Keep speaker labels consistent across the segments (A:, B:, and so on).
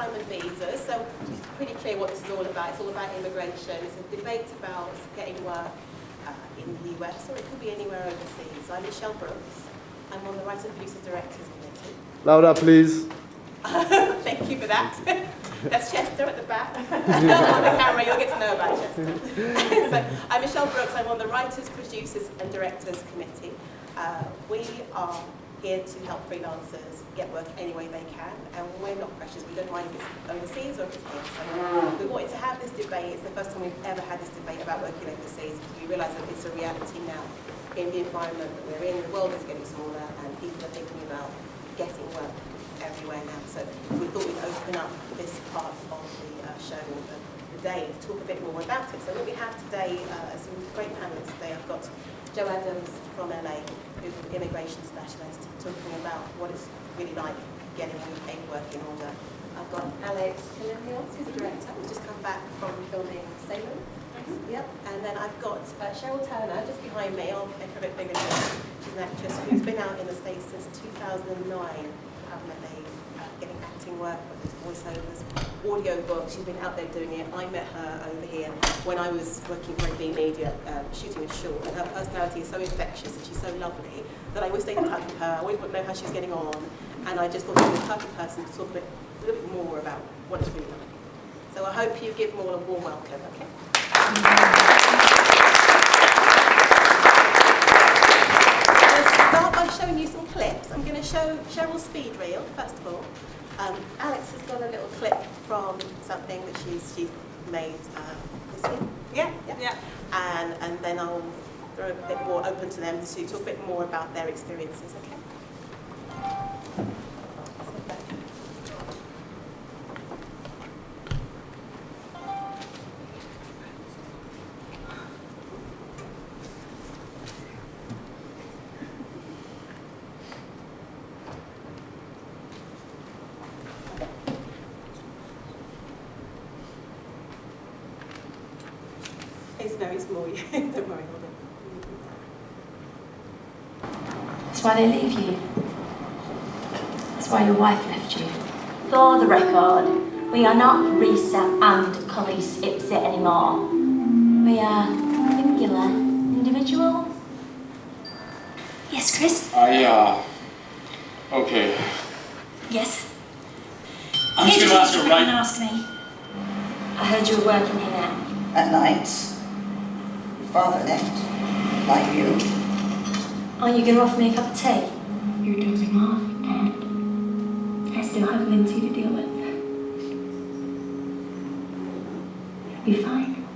A: assignment visas. So it's pretty clear what this is all about. It's all about immigration. It's a debate about getting work in the US, or it could be anywhere overseas. So I'm Michelle Brooks. I'm on the Writers, Producers, Directors Committee.
B: Louder, please.
A: Thank you for that. That's Chester at the back. On the camera, you'll get to know about Chester. So, I'm Michelle Brooks. I'm on the Writers, Producers and Directors Committee. We are here to help freelancers get work any way they can, and we're not precious. We don't mind if it's overseas or if it's here. So we wanted to have this debate. It's the first time we've ever had this debate about working overseas, because we realise that it's a reality now in the environment that we're in. The world is getting smaller, and people are thinking about getting work everywhere now. So we thought we'd open up this part of the show the day to talk a bit more about it. So what we have today are some great panelists today. I've got Joe Adams from LA, who's an immigration specialist, talking about what it's really like getting UK work in order. I've got Alex Kalimios, who's a director, who's just come back from filming Salem. Yep. And then I've got Cheryl Turner, just behind me. I'll make her a bit bigger than this. She's an actress who's been out in the States since 2009. Getting acting work, whether it's voiceovers, audio books. She's been out there doing it. I met her over here when I was working for B Media, shooting a short, and her personality is so infectious and she's so lovely that I always stay in touch with her. I always want to know how she's getting on, and I just thought she was the perfect person to talk a little bit more about what it's really like. So I hope you give them all a warm welcome, okay? Start by showing you some clips. I'm going to show Cheryl's speed reel, first of all. Alex has got a little clip from something that she's made this year. Yeah. And then I'll throw a bit more open to them to talk a bit more about their experiences, okay? It's very small, don't worry, hold on.
C: That's why they leave you. That's why your wife left you. For the record, we are not Risa and Khalees Ipsit anymore. We are singular individuals. Yes, Chris?
D: Okay.
C: Yes?
D: I'm just going to ask her right now.
C: Ask me. I heard you were working here now.
E: At night, your father left, like you.
C: Are you going to offer me a cup of tea? You're dozing off, and I still have Lindsay to deal with. You'll be fine.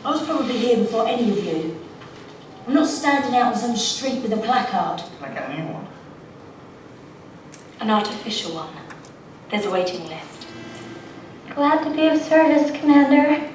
C: I was probably here before any of you. I'm not standing out on some street with a placard.
D: Can I get a new one?
C: An artificial one. There's a waiting list.
F: Glad to be of service, Commander.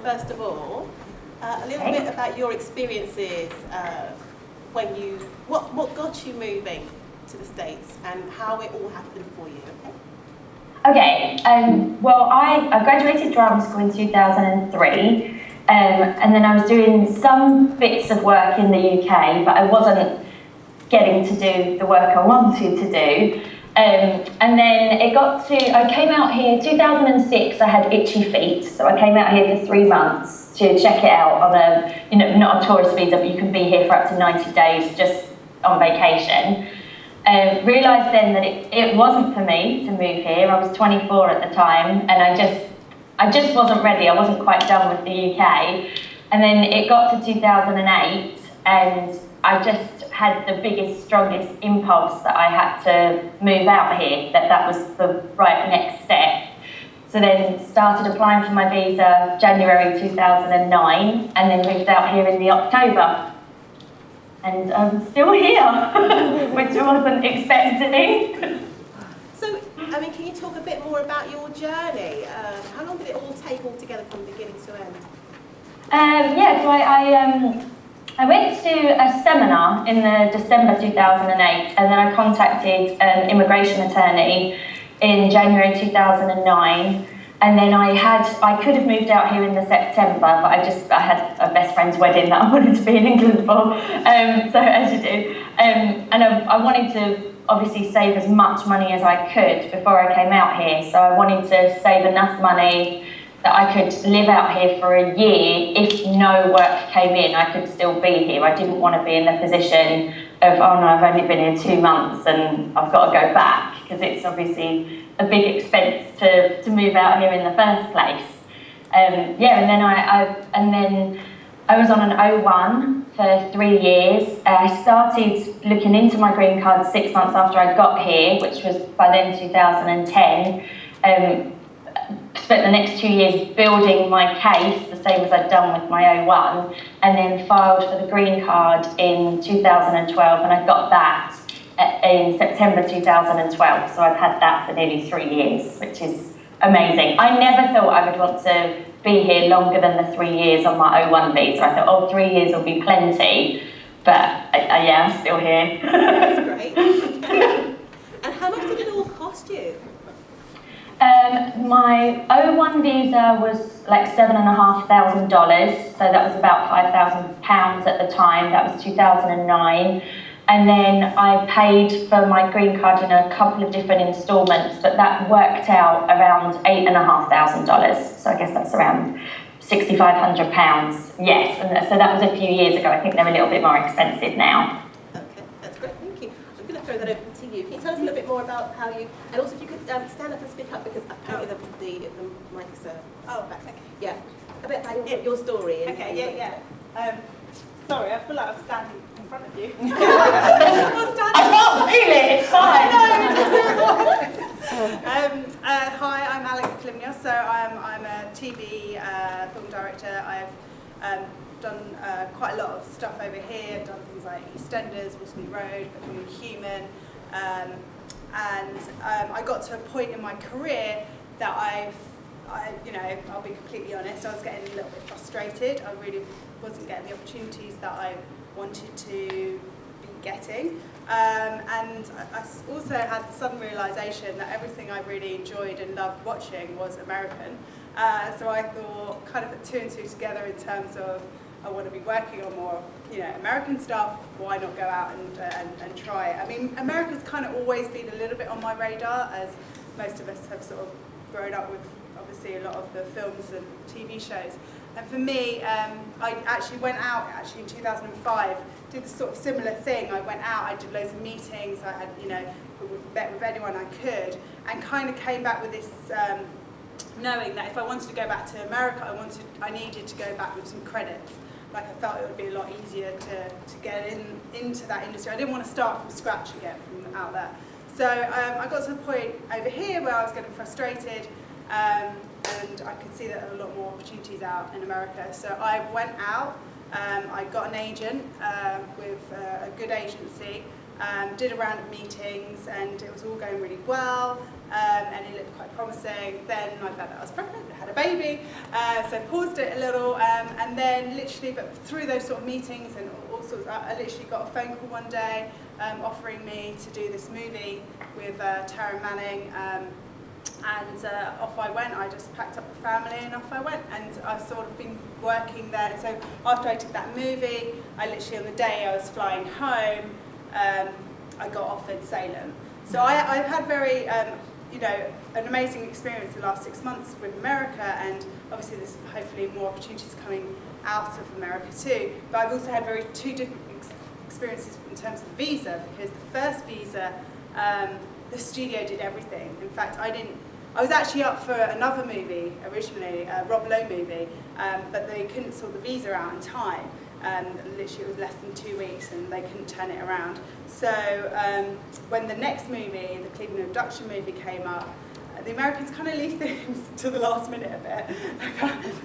A: First of all, a little bit about your experiences when you, what got you moving to the States and how it all happened for you,
F: Okay, well I graduated drama school in 2003 and then I was doing some bits of work in the UK, but I wasn't getting to do the work I wanted to do. And then I came out here 2006. I had itchy feet, so I came out here for 3 months to check it out on not a tourist visa, but you can be here for up to 90 days just on vacation. Realised then that it wasn't for me to move here. I was 24 at the time, and I just wasn't ready. I wasn't quite done with the UK. And then it got to 2008, and I just had the biggest, strongest impulse that I had to move out here, that was the right next step. So then started applying for my visa January 2009, and then moved out here in the October. And I'm still here, which I wasn't expecting.
A: So, I mean, can you talk a bit more about your journey? How long did it all take altogether from beginning to end?
F: I went to a seminar in December 2008, and then I contacted an immigration attorney in January 2009. And then I could have moved out here in the September, but I had a best friend's wedding that I wanted to be in England for, so as you do. And I wanted to obviously save as much money as I could before I came out here. So I wanted to save enough money that I could live out here for a year. If no work came in, I could still be here. I didn't want to be in the position of, oh no, I've only been here 2 months and I've got to go back, because it's obviously a big expense to move out here in the first place. And then I was on an O1 for 3 years. I started looking into my green card 6 months after I got here, which was by then 2010. Spent the next 2 years building my case, the same as I'd done with my O1, and then filed for the green card in 2012, and I got that in September 2012, so I've had that for nearly 3 years, which is amazing. I never thought I would want to be here longer than the 3 years on my O1 visa. I thought, 3 years will be plenty, but I'm still here.
A: That's great. And how much did it all cost you?
F: My O1 visa was like $7,500, so that was about £5,000 at the time. That was 2009. And then I paid for my green card in a couple of different instalments, but that worked out around $8,500. So I guess that's around £6,500. Yes, and so that was a few years ago. I think they're a little bit more expensive now.
A: Okay, that's great, thank you. I'm going to throw that open to you. Can you tell us a little bit more about how you, and also if you could stand up and speak up, because apparently the mics are back. Okay. Yeah, a bit about your story.
B: Okay, sorry, I feel like I'm standing in front of you.
F: I can't feel it, it's fine.
B: Hi, I'm Alex Klimnia, so I'm a TV film director. I've done quite a lot of stuff over here. I've done things like EastEnders, Waterloo Road, Becoming Human, and I got to a point in my career that I'll be completely honest, I was getting a little bit frustrated. I really wasn't getting the opportunities that I wanted to be getting. And I also had the sudden realisation that everything I really enjoyed and loved watching was American. So I thought, kind of put 2 and 2 together in terms of I want to be working on more, American stuff. Why not go out and try it? I mean, America's kind of always been a little bit on my radar, as most of us have sort of grown up with, obviously, a lot of the films and TV shows. And for me, I actually went out in 2005, did the sort of similar thing. I went out, I did loads of meetings, I had, met with anyone I could, and kind of came back with this knowing that if I wanted to go back to America, I needed to go back with some credits. Like, I felt it would be a lot easier to get into that industry. I didn't want to start from scratch again from out there. So I got to a point over here where I was getting frustrated, and I could see that there were a lot more opportunities out in America. So I went out, I got an agent with a good agency, did a round of meetings, and it was all going really well, and it looked quite promising. Then I found out I was pregnant, I had a baby, so I paused it a little, and then literally, but through those sort of meetings and all sorts, I literally got a phone call one day offering me to do this movie with Tara Manning, and off I went. I just packed up the family and off I went, and I've sort of been working there. So after I did that movie, I literally, on the day I was flying home, I got offered Salem. So I've had very, an amazing experience the last 6 months with America, and obviously there's hopefully more opportunities coming out of America too. But I've also had two different experiences in terms of visa, because the first visa, the studio did everything. In fact, I was actually up for another movie originally, a Rob Lowe movie, but they couldn't sort the visa out in time. Literally it was less than 2 weeks and they couldn't turn it around. So when the next movie, the Cleveland Abduction movie came up, the Americans kind of leave things to the last minute a bit.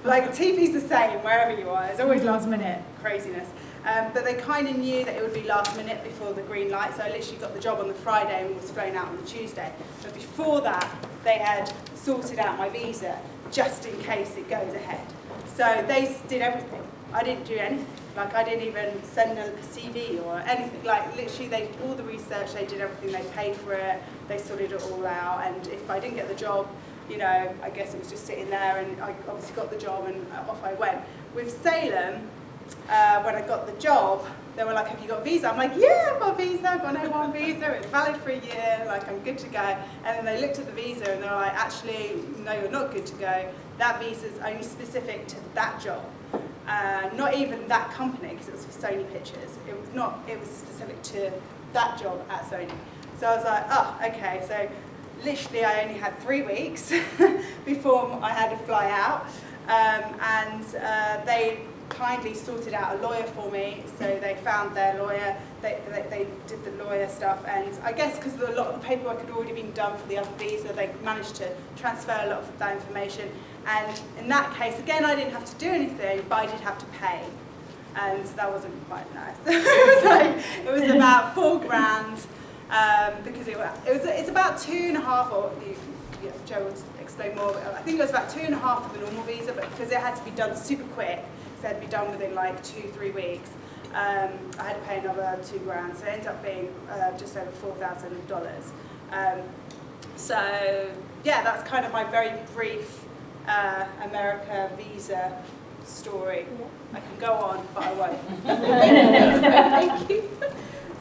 B: Like TV's the same wherever you are, it's always last minute craziness. But they kind of knew that it would be last minute before the green light, so I literally got the job on the Friday and was flown out on the Tuesday. But before that, they had sorted out my visa just in case it goes ahead. So they did everything. I didn't do anything. Like I didn't even send a CV or anything. Like literally they did all the research, they did everything, they paid for it, they sorted it all out, and if I didn't get the job, I guess it was just sitting there, and I obviously got the job and off I went. With Salem, when I got the job, they were like, have you got a visa? I'm like, yeah, I've got a visa, I've got an A1 visa, it's valid for a year, like I'm good to go. And then they looked at the visa and they were like, actually, no, you're not good to go. That visa's only specific to that job. Not even that company, because it was for Sony Pictures. It was specific to that job at Sony. So I was like, oh, okay. So literally I only had 3 weeks before I had to fly out. And they kindly sorted out a lawyer for me. So they found their lawyer, they did the lawyer stuff. And I guess because a lot of the paperwork had already been done for the other visa, they managed to transfer a lot of that information. And in that case, again, I didn't have to do anything, but I did have to pay. And that wasn't quite nice. It was about $4,000, because it's about 2.5, or Joe will explain more, but I think it was about 2.5 for the normal visa, but because it had to be done super quick, so it had to be done within like 2-3 weeks, I had to pay another $2,000, so it ended up being just over $4,000. So yeah, that's kind of my very brief America visa story. I can go on, but I won't.
A: Thank you.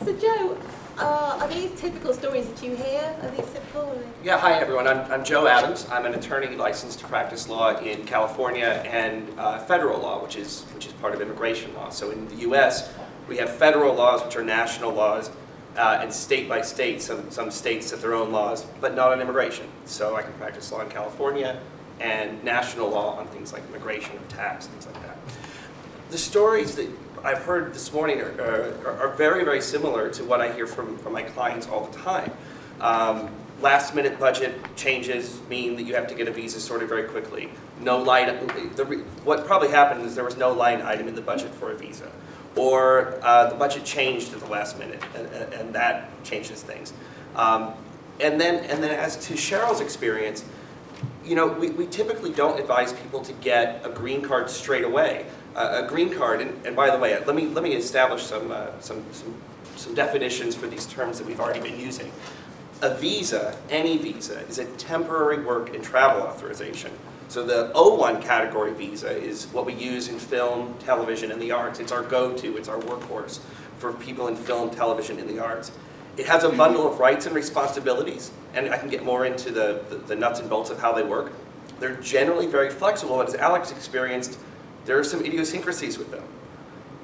A: So Joe, are these typical stories that you hear? Are these typical?
G: Yeah, hi everyone. I'm Joe Adams. I'm an attorney licensed to practice law in California and federal law, which is part of immigration law. So in the U.S., we have federal laws, which are national laws, and state by state, some states have their own laws, but not on immigration. So I can practice law in California and national law on things like immigration or tax, things like that. The stories that I've heard this morning are very, very similar to what I hear from my clients all the time. Last minute budget changes mean that you have to get a visa sorted very quickly. What probably happened is there was no line item in the budget for a visa. Or the budget changed at the last minute, and that changes things. And then as to Cheryl's experience, we typically don't advise people to get a green card straight away. A green card, and by the way, let me establish some definitions for these terms that we've already been using. A visa, any visa, is a temporary work and travel authorization. So the O1 category visa is what we use in film, television, and the arts. It's our go-to, it's our workhorse for people in film, television, and the arts. It has a bundle of rights and responsibilities, and I can get more into the nuts and bolts of how they work. They're generally very flexible, and as Alex experienced, there are some idiosyncrasies with them.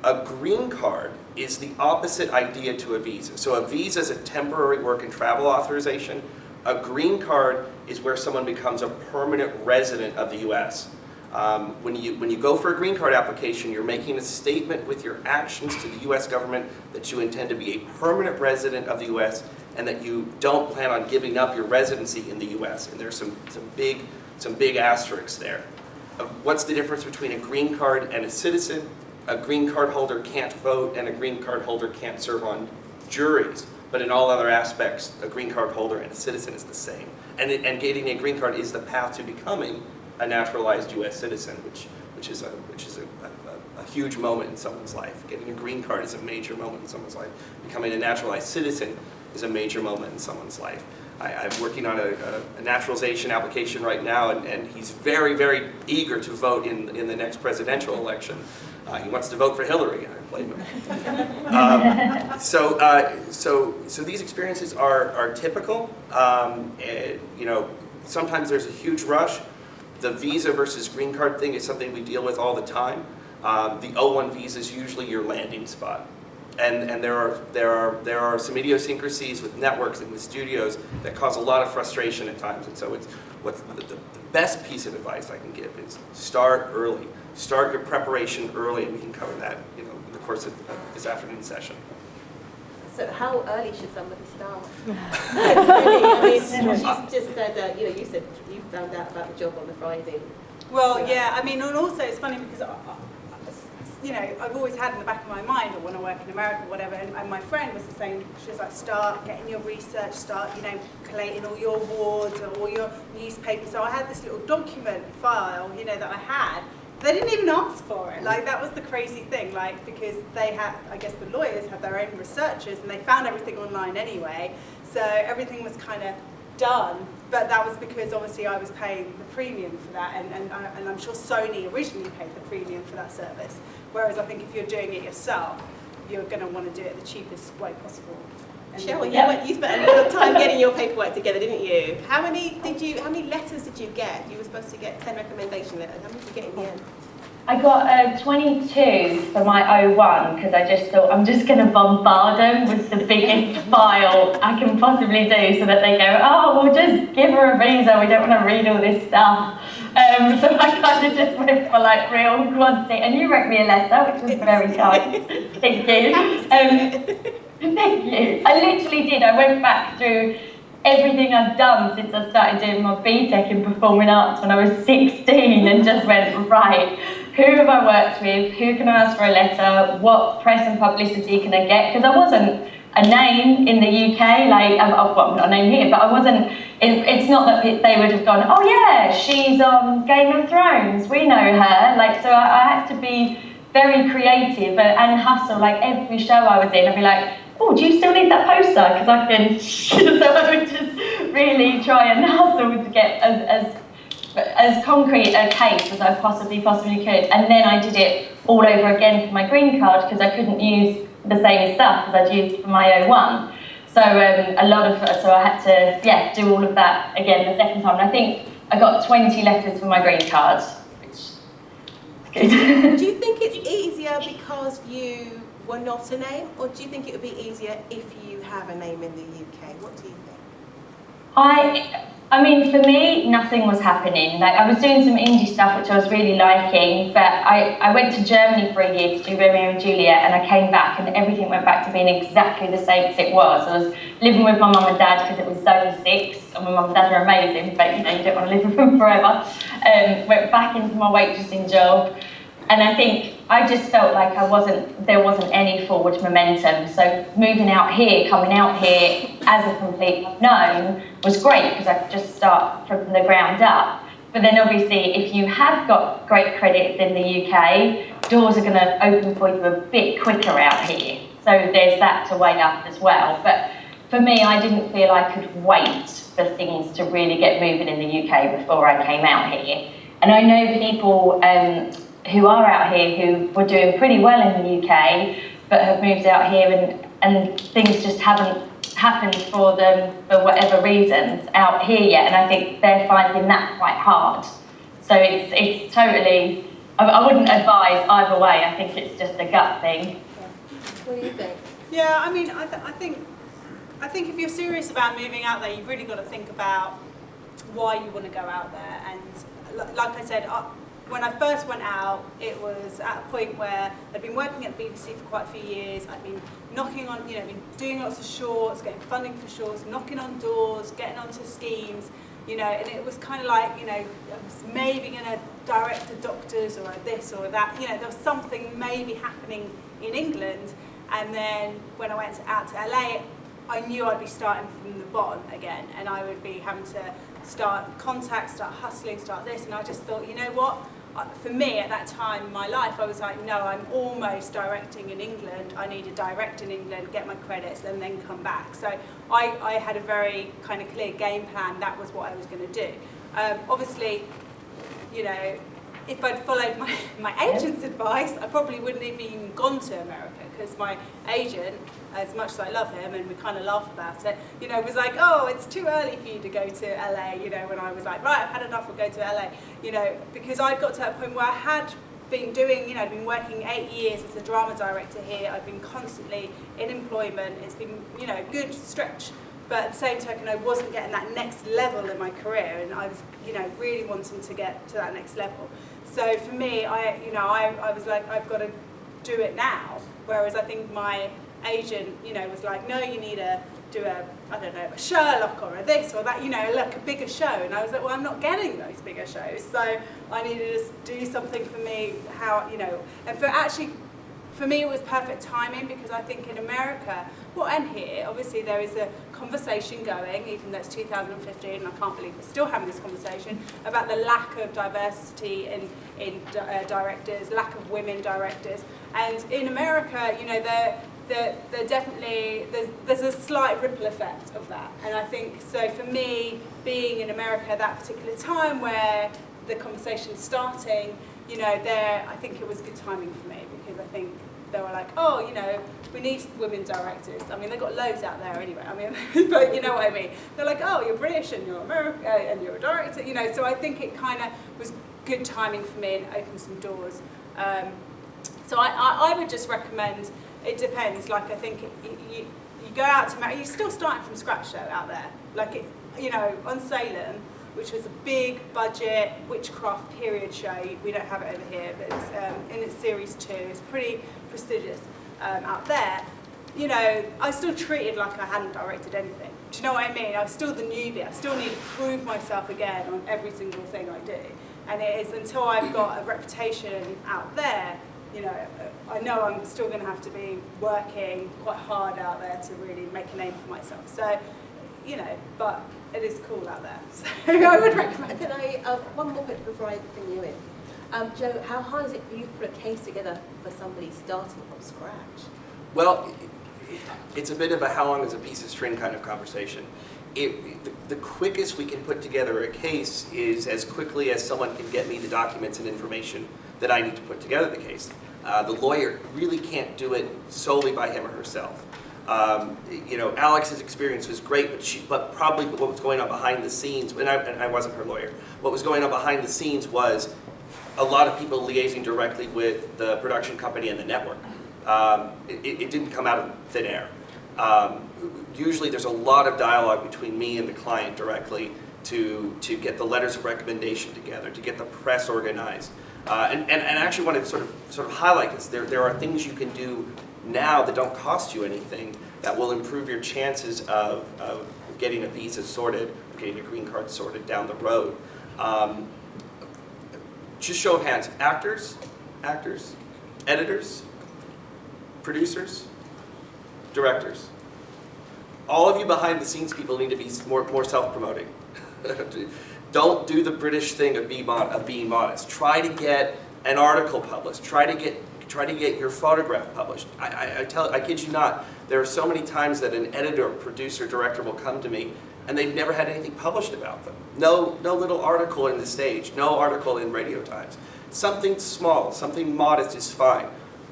G: A green card is the opposite idea to a visa. So a visa is a temporary work and travel authorization. A green card is where someone becomes a permanent resident of the U.S. When you go for a green card application, you're making a statement with your actions to the U.S. government that you intend to be a permanent resident of the U.S. and that you don't plan on giving up your residency in the U.S. And there's some big asterisks there. What's the difference between a green card and a citizen? A green card holder can't vote, and a green card holder can't serve on juries. But in all other aspects, a green card holder and a citizen is the same. And getting a green card is the path to becoming a naturalized U.S. citizen, which is a huge moment in someone's life. Getting a green card is a major moment in someone's life. Becoming a naturalized citizen is a major moment in someone's life. I'm working on a naturalization application right now, and he's very, very eager to vote in the next presidential election. He wants to vote for Hillary. I blame him. So these experiences are typical. You know, sometimes there's a huge rush. The visa versus green card thing is something we deal with all the time. The O1 visa is usually your landing spot. And there are some idiosyncrasies with networks and with studios that cause a lot of frustration at times. And so it's the best piece of advice I can give is start early. Start your preparation early, and we can cover that, you know, in the course of this afternoon session.
A: So how early should somebody start? Really, I mean, she's just said, you know, you said you found out about the job on the Friday.
B: Well, yeah, I mean, and also it's funny because, you know, I've always had in the back of my mind, or when I work in America or whatever, and my friend was the same. She was like, start getting your research, start, you know, collating all your awards or all your newspapers. So I had this little document file, you know, that I had. They didn't even ask for it. Like, that was the crazy thing, like, because they had, I guess the lawyers had their own researchers and they found everything online anyway. So everything was kind of done. But that was because obviously I was paying the premium for that, and I'm sure Sony originally paid the premium for that service. Whereas I think if you're doing it yourself, you're going to want to do it the cheapest way possible.
A: Cheryl, you spent a lot of time getting your paperwork together, didn't you? How many letters did you get? You were supposed to get 10 recommendation letters. How many did you get in the end?
F: I got 22 for my O1 because I just thought I'm just going to bombard them with the biggest file I can possibly do so that they go, oh, we'll just give her a visa, we don't want to read all this stuff. So I kind of just went for like real quantity, and you wrote me a letter, which was very kind. Thank you. Thank you. I literally did. I went back through everything I've done since I started doing my BTEC in performing arts when I was 16 and just went, right, who have I worked with, who can I ask for a letter, what press and publicity can I get, because I wasn't a name in the UK, like, well, I'm not a name here, but I wasn't, it's not that they would have gone, oh yeah, she's on Game of Thrones, we know her, like, so I had to be very creative and hustle, like every show I was in, I'd be like, oh, do you still need that poster? Because I can, so I would just really try and hustle to get as concrete a case as I possibly could. And then I did it all over again for my green card because I couldn't use the same stuff as I'd used for my O1. So so I had to, do all of that again the second time. And I think I got 20 letters for my green card, which is good.
A: Do you think it's easier because you were not a name, or do you think it would be easier if you have a name in the UK? What do you think?
F: I mean, for me, nothing was happening. Like, I was doing some indie stuff, which I was really liking, but I went to Germany for a year to do Romeo and Juliet, and I came back, and everything went back to being exactly the same as it was. I was living with my mum and dad because it was Zone 6, and my mum and dad are amazing, but you know, you don't want to live with them forever. Went back into my waitressing job, and I think I just felt like there wasn't any forward momentum. So moving out here, coming out here as a complete unknown was great because I could just start from the ground up. But then obviously if you have got great credits in the UK, doors are going to open for you a bit quicker out here. So there's that to weigh up as well. But for me, I didn't feel I could wait for things to really get moving in the UK before I came out here. And I know people who are out here who were doing pretty well in the UK but have moved out here and things just haven't happened for them for whatever reasons out here yet, and I think they're finding that quite hard. So it's totally, I wouldn't advise either way. I think it's just a gut thing.
A: What do you think?
B: Yeah, I mean, I think if you're serious about moving out there, you've really got to think about why you want to go out there. And like I said, when I first went out, it was at a point where I'd been working at the BBC for quite a few years. I'd been knocking on, been doing lots of shorts, getting funding for shorts, knocking on doors, getting onto schemes, and it was kind of like, I was maybe going to direct to doctors or this or that. There was something maybe happening in England. And then when I went out to LA, I knew I'd be starting from the bottom again, and I would be having to start contacts, start hustling, start this. And I just thought, you know what? For me, at that time in my life, I was like, no, I'm almost directing in England. I need to direct in England, get my credits, and then come back. So I had a very kind of clear game plan. That was what I was going to do. Obviously, if I'd followed my agent's advice, I probably wouldn't have even gone to America, because my agent, as much as I love him and we kind of laugh about it, you know, was like, oh, it's too early for you to go to LA, you know, when I was like, right, I've had enough, I'll go to LA, you know, because I'd got to that point where I had been doing, you know, I'd been working 8 years as a drama director here, I'd been constantly in employment, it's been, you know, a good stretch, but at the same token, I wasn't getting that next level in my career, and I was, you know, really wanting to get to that next level. So for me, I was like, I've got to do it now, whereas I think my agent, you know, was like, no, you need to do a Sherlock or a this or that, you know, like a bigger show. And I was like, well, I'm not getting those bigger shows, so I needed to do something for me, how, you know, and for me it was perfect timing, because I think in America, well, and here, obviously there is a conversation going, even though it's 2015, and I can't believe we're still having this conversation, about the lack of diversity in directors, lack of women directors. And in America, you know, they're definitely, there's a slight ripple effect of that. And I think, so for me, being in America at that particular time where the conversation's starting, you know, I think it was good timing for me, because I think they were like, oh, you know, we need women directors. I mean, they've got loads out there anyway. I mean, but you know what I mean. They're like, oh, you're British and you're American and you're a director, you know. So I think it kind of was good timing for me and opened some doors. So I would just recommend, it depends, like I think you go out to America, you're still starting from scratch though out there. Like, you know, on Salem, which was a big budget witchcraft period show, we don't have it over here, but it's in its series 2, it's pretty prestigious out there. You know, I was still treated like I hadn't directed anything. Do you know what I mean? I was still the newbie, I still need to prove myself again on every single thing I do. And it is until I've got a reputation out there, you know I'm still going to have to be working quite hard out there to really make a name for myself. So, you know, but it is cool out there. So I would recommend it.
A: Can I, one more bit before I bring you in. Joe, how hard is it for you to put a case together for somebody starting from scratch?
G: Well, it's a bit of a how long is a piece of string kind of conversation. The quickest we can put together a case is as quickly as someone can get me the documents and information that I need to put together the case. The lawyer really can't do it solely by him or herself. You know, Alex's experience was great, but probably what was going on behind the scenes, and I wasn't her lawyer, what was going on behind the scenes was a lot of people liaising directly with the production company and the network. It didn't come out of thin air. Usually there's a lot of dialogue between me and the client directly to get the letters of recommendation together, to get the press organized. And I actually want to sort of highlight this. There are things you can do now that don't cost you anything that will improve your chances of getting a visa sorted, getting a green card sorted down the road. Just show of hands, actors, editors, producers, directors. All of you behind the scenes people need to be more self-promoting. Don't do the British thing of being modest. Try to get an article published. Try to get your photograph published. I kid you not, there are so many times that an editor, producer, director will come to me and they've never had anything published about them. No little article in the Stage, no article in Radio Times. Something small, something modest is fine.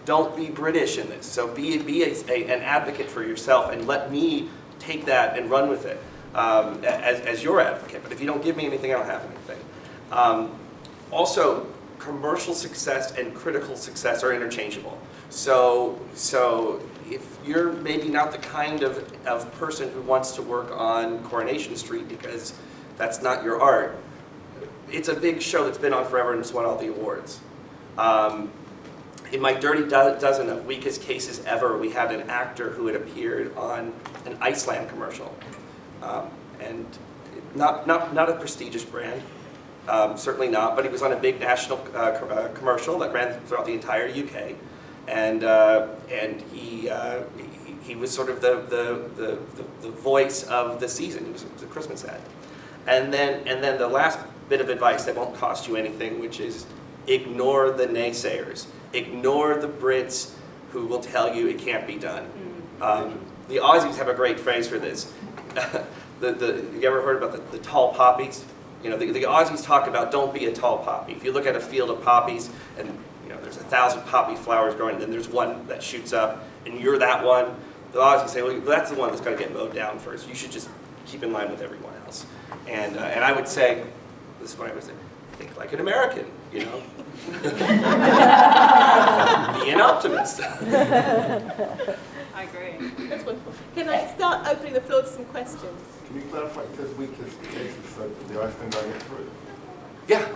G: Don't be British in this. So be an advocate for yourself and let me take that and run with it as your advocate. But if you don't give me anything, I don't have anything. Also, commercial success and critical success are interchangeable. So if you're maybe not the kind of person who wants to work on Coronation Street because that's not your art, it's a big show that's been on forever and it's won all the awards. In my Dirty Dozen of Weakest Cases Ever, we had an actor who had appeared on an Iceland commercial. And not a prestigious brand, certainly not, but he was on a big national commercial that ran throughout the entire UK. And he was sort of the voice of the season. It was a Christmas ad. And then the last bit of advice that won't cost you anything, which is ignore the naysayers. Ignore the Brits who will tell you it can't be done. The Aussies have a great phrase for this. You ever heard about the tall poppies? You know, the Aussies talk about don't be a tall poppy. If you look at a field of poppies and you know there's 1,000 poppy flowers growing, and then there's one that shoots up, and you're that one. The Aussies say, well, that's the one that's going to get mowed down first. You should just keep in line with everyone else. And I would say, this is what I would say, think like an American, you know. Be an optimist.
B: I agree.
A: That's wonderful. Can I start opening the floor to some questions?
H: Can you clarify, it says weakest cases, so did the Iceland guy get through?
G: Yeah.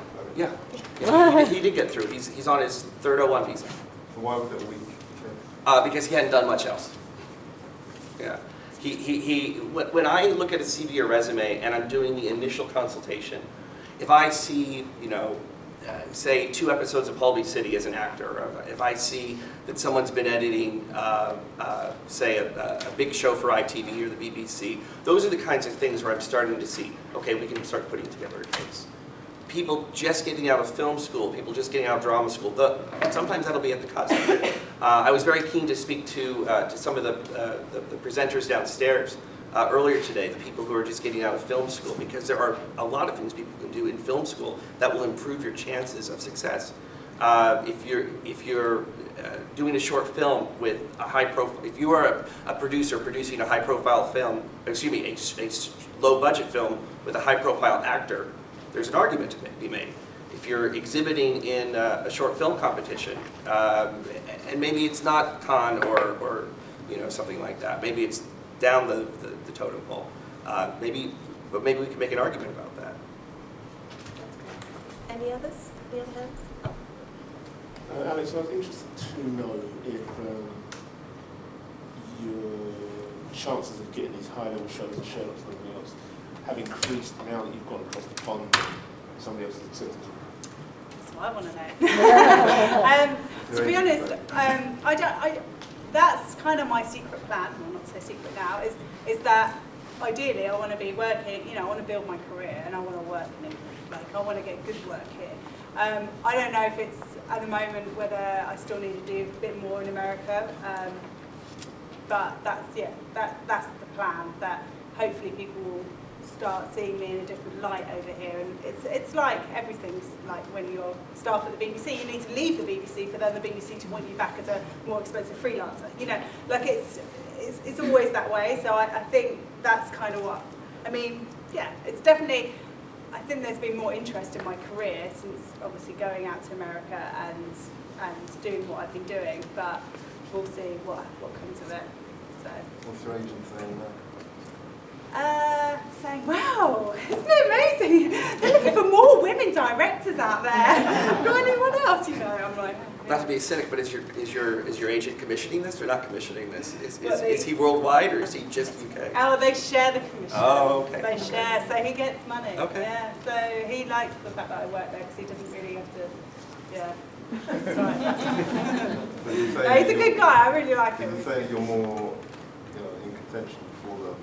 G: He did get through. He's on his third O1 visa.
H: So why was it a weak case?
G: Because he hadn't done much else. Yeah. When I look at a CV or resume and I'm doing the initial consultation, if I see, you know, say 2 episodes of Holby City as an actor, or if I see that someone's been editing, say, a big show for ITV or the BBC, those are the kinds of things where I'm starting to see, okay, we can start putting together a case. People just getting out of film school, people just getting out of drama school, sometimes that'll be at the cusp. I was very keen to speak to some of the presenters downstairs earlier today, the people who are just getting out of film school, because there are a lot of things people can do in film school that will improve your chances of success. If you're doing a short film with a high profile, if you are a producer producing a high profile film, excuse me, a low budget film with a high profile actor, there's an argument to be made. If you're exhibiting in a short film competition, and maybe it's not Cannes or you know something like that, maybe it's down the totem pole. But maybe we can make an argument about that.
A: Any others? Any other hands? Oh.
I: Alex, I was interested to know if your chances of getting these high-level shows and Sherlock's and everything else have increased now that you've gone across the pond and somebody else has accepted you.
B: That's what I want to know. To be honest, that's kind of my secret plan, well not so secret now, is that ideally I want to be working, you know, I want to build my career and I want to work in England. Like I want to get good work here. I don't know if it's at the moment whether I still need to do a bit more in America, but that's the plan, that hopefully people will start seeing me in a different light over here. And it's like everything's like when you're staff at the BBC, you need to leave the BBC for then the BBC to want you back as a more expensive freelancer. You know, like it's always that way. So I think that's kind of what, I mean, yeah, it's definitely, I think there's been more interest in my career since obviously going out to America and doing what I've been doing, but we'll see what comes of it. So.
H: What's your agent saying now?
B: Saying, wow, isn't it amazing? They're looking for more women directors out there. Got anyone else? You know, I'm like.
G: Not to be a cynic, but is your agent commissioning this or not commissioning this? Is he worldwide or is he just UK?
B: Oh, they share the commission.
G: Oh, okay.
B: They share, so he gets money.
G: Okay.
B: Yeah, so he likes the fact that I work there because he doesn't really have to. Yeah. That's right. No, he's a good guy. I really like him.
H: Does it say you're more, in contention for the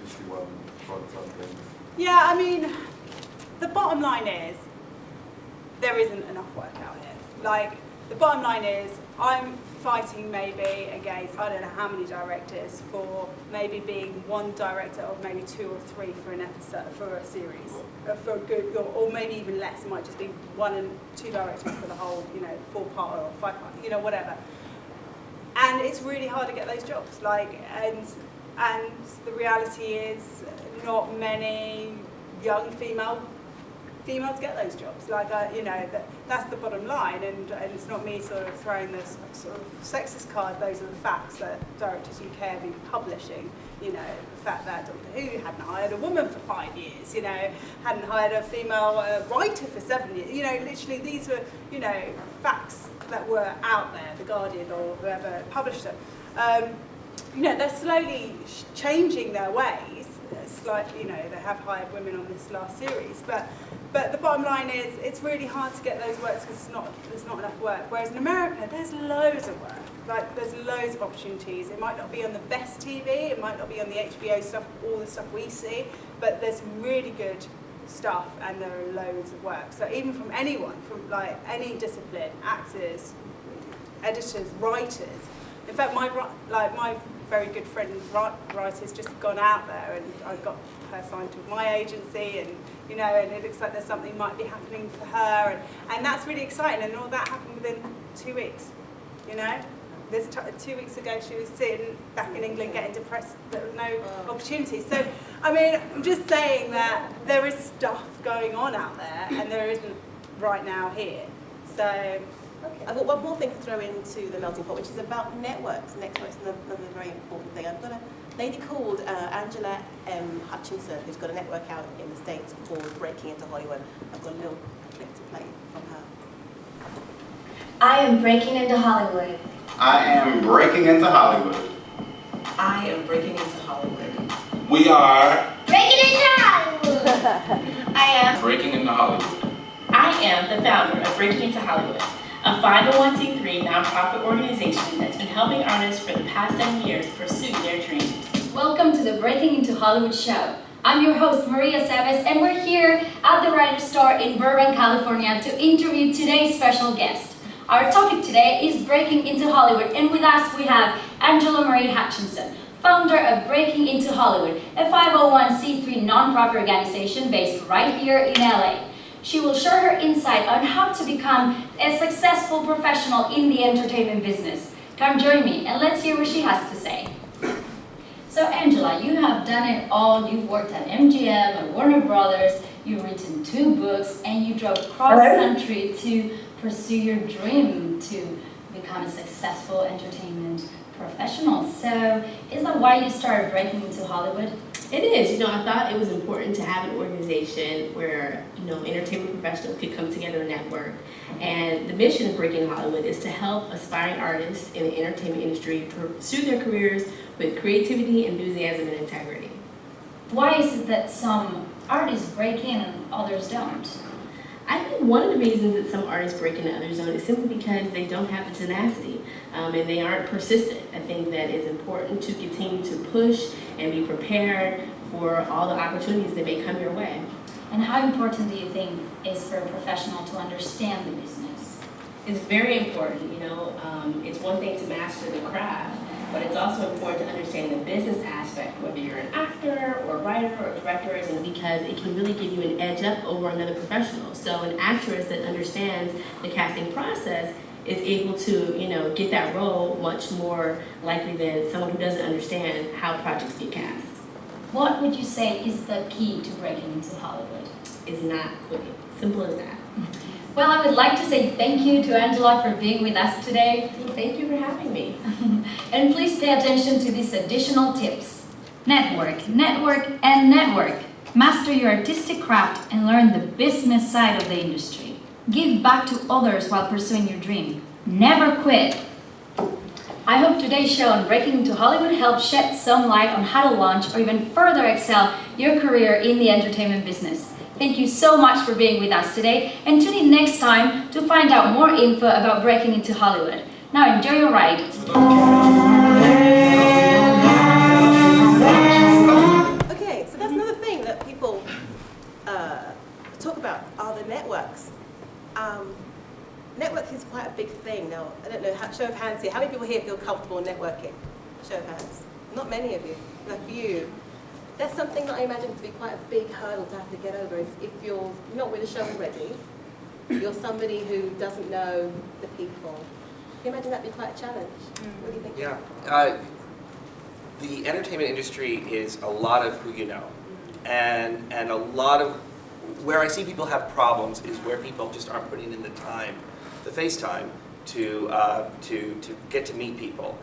H: PC1 primetime things?
B: Yeah, I mean, the bottom line is there isn't enough work out here. Like, the bottom line is I'm fighting maybe against, I don't know how many directors for maybe being one director or maybe 2 or 3 for an episode, for a series, for a good, or maybe even less. It might just be 1 and 2 directors for the whole, 4-part or 5-part, whatever. And it's really hard to get those jobs. Like, and the reality is not many young females get those jobs. Like, that's the bottom line, and it's not me sort of throwing this sort of sexist card. Those are the facts that Directors UK have been publishing. The fact that Doctor Who hadn't hired a woman for 5 years, hadn't hired a female writer for 7 years. Literally these were, facts that were out there, The Guardian or whoever published them. They're slowly changing their ways. It's like, they have hired women on this last series, but the bottom line is it's really hard to get those works because there's not enough work. Whereas in America, there's loads of work. Like, there's loads of opportunities. It might not be on the best TV, it might not be on the HBO stuff, all the stuff we see, but there's really good stuff and there are loads of work. So even from anyone, from like any discipline, actors, editors, writers. In fact, my very good friend writer's just gone out there, and I got her signed to my agency, and you know, and it looks like there's something might be happening for her, and that's really exciting. And all that happened within 2 weeks. You know, 2 weeks ago she was sitting back in England getting depressed. There was no opportunity. So I mean, I'm just saying that there is stuff going on out there, and there isn't right now here. So.
A: Okay. I've got one more thing to throw into the melting pot, which is about networks. Networks is another very important thing. I've got a lady called Angela M. Hutchinson, who's got a network out in the States called Breaking into Hollywood. I've got a little clip to play from her.
C: I am breaking into Hollywood.
J: I am breaking into Hollywood.
E: I am breaking into Hollywood.
J: We are
C: Breaking into Hollywood! I am
J: breaking into Hollywood.
K: I am the founder of Breaking into Hollywood, a 501c3 nonprofit organization that's been helping artists for the past 7 years pursue their dreams.
L: Welcome to the Breaking into Hollywood show. I'm your host, Maria Seves, and we're here at the Writer's Store in Burbank, California to interview today's special guest. Our topic today is Breaking into Hollywood, and with us we have Angela Marie Hutchinson, founder of Breaking into Hollywood, a 501c3 nonprofit organization based right here in LA. She will share her insight on how to become a successful professional in the entertainment business. Come join me and let's hear what she has to say. So Angela, you have done it all. You've worked at MGM and Warner Brothers, you've written 2 books, and you drove cross-country to pursue your dream to become a successful entertainment professional. So is that why you started Breaking into Hollywood?
K: It is. You know, I thought it was important to have an organization where, you know, entertainment professionals could come together and network. And the mission of Breaking Hollywood is to help aspiring artists in the entertainment industry pursue their careers with creativity, enthusiasm, and integrity.
L: Why is it that some artists break in and others don't?
K: I think one of the reasons that some artists break into other zones is simply because they don't have the tenacity and they aren't persistent. I think that it's important to continue to push and be prepared for all the opportunities that may come your way.
L: And how important do you think is for a professional to understand the business?
K: It's very important. You know, it's one thing to master the craft, but it's also important to understand the business aspect, whether you're an actor or writer or director, because it can really give you an edge up over another professional. So an actress that understands the casting process is able to, you know, get that role much more likely than someone who doesn't understand how projects get cast.
L: What would you say is the key to breaking into Hollywood?
K: Is not quitting. Simple as that.
L: Well, I would like to say thank you to Angela for being with us today.
K: Thank you for having me.
L: And please pay attention to these additional tips. Network, network, and network. Master your artistic craft and learn the business side of the industry. Give back to others while pursuing your dream. Never quit. I hope today's show on Breaking into Hollywood helped shed some light on how to launch or even further excel your career in the entertainment business. Thank you so much for being with us today, and tune in next time to find out more info about Breaking into Hollywood. Now enjoy your ride.
A: Okay, so that's another thing that people talk about are the networks. Network is quite a big thing. Now, I don't know, show of hands here. How many people here feel comfortable networking? Show of hands. Not many of you, a few. That's something that I imagine to be quite a big hurdle to have to get over. If you're not with a show already, you're somebody who doesn't know the people. Can you imagine that'd be quite a challenge? What do you think?
G: Yeah. The entertainment industry is a lot of who you know. And a lot of where I see people have problems is where people just aren't putting in the time, the face time, to get to meet people.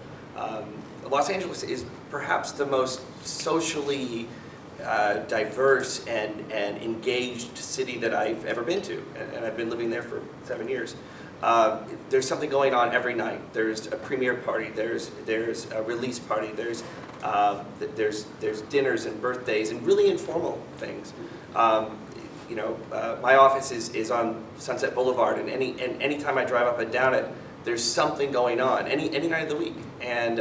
G: Los Angeles is perhaps the most socially diverse and engaged city that I've ever been to, and I've been living there for 7 years. There's something going on every night. There's a premiere party. There's a release party. There's dinners and birthdays and really informal things. My office is on Sunset Boulevard, and anytime I drive up and down it, there's something going on any night of the week, and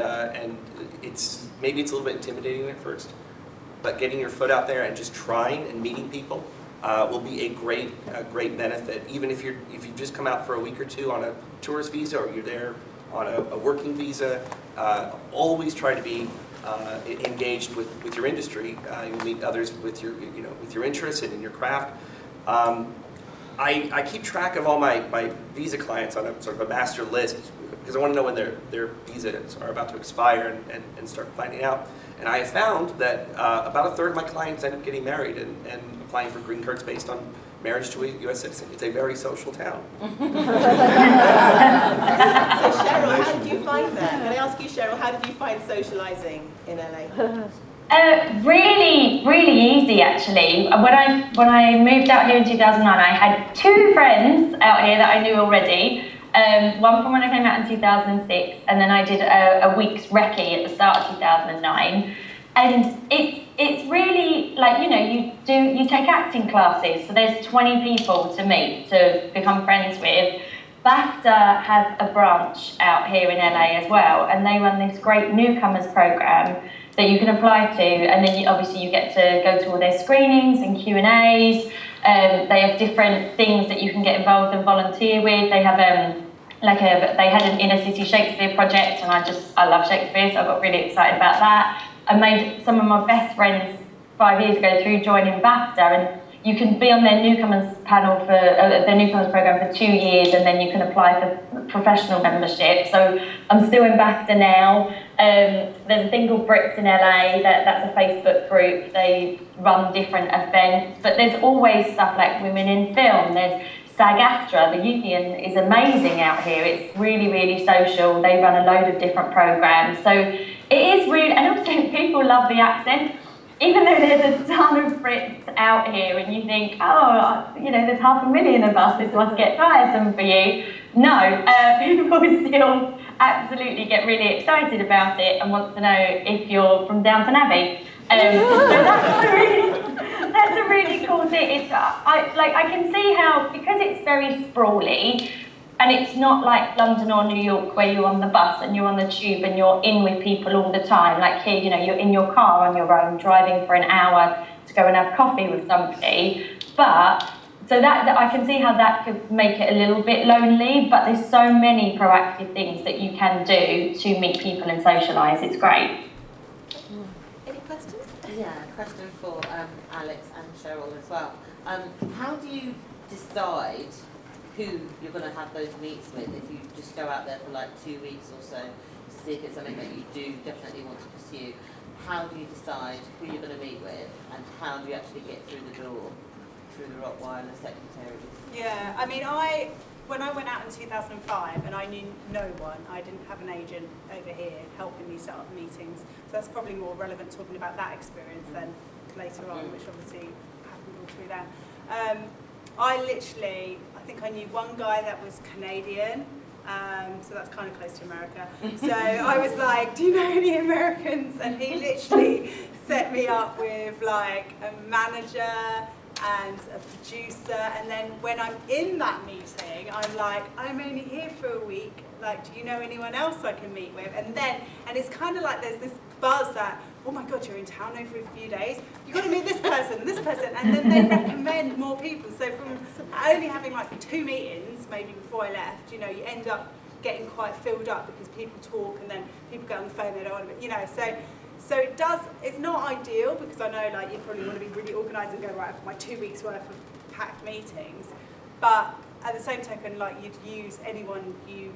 G: it's maybe it's a little bit intimidating at first, but getting your foot out there and just trying and meeting people will be a great benefit. Even if you've just come out for a week or two on a tourist visa, or you're there on a working visa. Always try to be engaged with your industry. You'll meet others with your, with your interests and in your craft. I keep track of all my visa clients on a sort of a master list because I want to know when their visas are about to expire and start planning out. And I have found that about a third of my clients end up getting married and applying for green cards based on marriage to a U.S. citizen. It's a very social town.
A: So Cheryl, how did you find that? Can I ask you, Cheryl, how did you find socialising in LA?
F: Really, really easy actually. When I moved out here in 2009, I had 2 friends out here that I knew already. One from when I came out in 2006, and then I did a week's recce at the start of 2009. And it's really like, you take acting classes, so there's 20 people to meet, to become friends with. BAFTA have a branch out here in LA as well, and they run this great newcomers program that you can apply to, and then obviously you get to go to all their screenings and Q&As. They have different things that you can get involved and volunteer with. They have they had an inner city Shakespeare project, and I love Shakespeare, so I got really excited about that. I made some of my best friends 5 years ago through joining BAFTA, and you can be on their newcomers panel for their newcomers program for 2 years, and then you can apply for professional membership. So I'm still in BAFTA now. There's a thing called Brits in LA, that's a Facebook group. They run different events, but there's always stuff like Women in Film. There's SAG-AFTRA, the union is amazing out here. It's really, really social. They run a load of different programs. So it is really, and also people love the accent. Even though there's a ton of Brits out here and you think, there's 500,000 of us, this must get tiresome for you. No, people still absolutely get really excited about it and want to know if you're from Downton Abbey. So that's a really cool thing. I can see how, because it's very sprawly, and it's not like London or New York where you're on the bus and you're on the tube and you're in with people all the time. Like here, you're in your car on your own, driving for an hour to go and have coffee with somebody. But, so that I can see how that could make it a little bit lonely, but there's so many proactive things that you can do to meet people and socialise. It's great.
A: Any questions?
M: Yeah, question for Alex and Cheryl as well. How do you decide who you're going to have those meets with if you just go out there for like 2 weeks or so to see if it's something that you do definitely want to pursue? How do you decide who you're going to meet with, and how do you actually get through the door, through the Rottweiler secretaries?
B: Yeah, I mean, when I went out in 2005 and I knew no one, I didn't have an agent over here helping me set up meetings. So that's probably more relevant talking about that experience than later on, which obviously happened all through that. I think I knew one guy that was Canadian, so that's kind of close to America. So I was like, do you know any Americans? And he literally set me up with like a manager and a producer, and then when I'm in that meeting, I'm like, I'm only here for a week, like, do you know anyone else I can meet with? And it's kind of like there's this buzz that, oh my God, you're in town over a few days, you've got to meet this person, and then they recommend more people. So from only having like 2 meetings, maybe before I left, you end up getting quite filled up because people talk and then people get on the phone, they don't want to, so it's not ideal, because I know like you probably want to be really organised and go, right, I've got my 2 weeks worth of packed meetings, but at the same token, like you'd use anyone you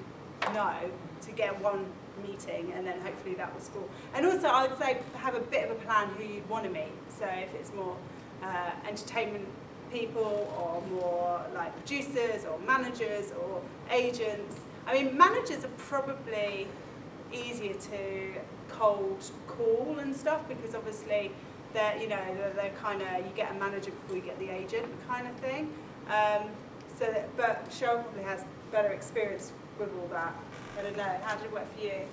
B: know to get one meeting, and then hopefully that will score. And also I would say have a bit of a plan who you'd want to meet. So if it's more entertainment people, or more like producers or managers or agents. I mean, managers are probably easier to cold call and stuff, because obviously they're kind of, you get a manager before you get the agent kind of thing. But Cheryl probably has better experience with all that. I don't know, how did it work for you?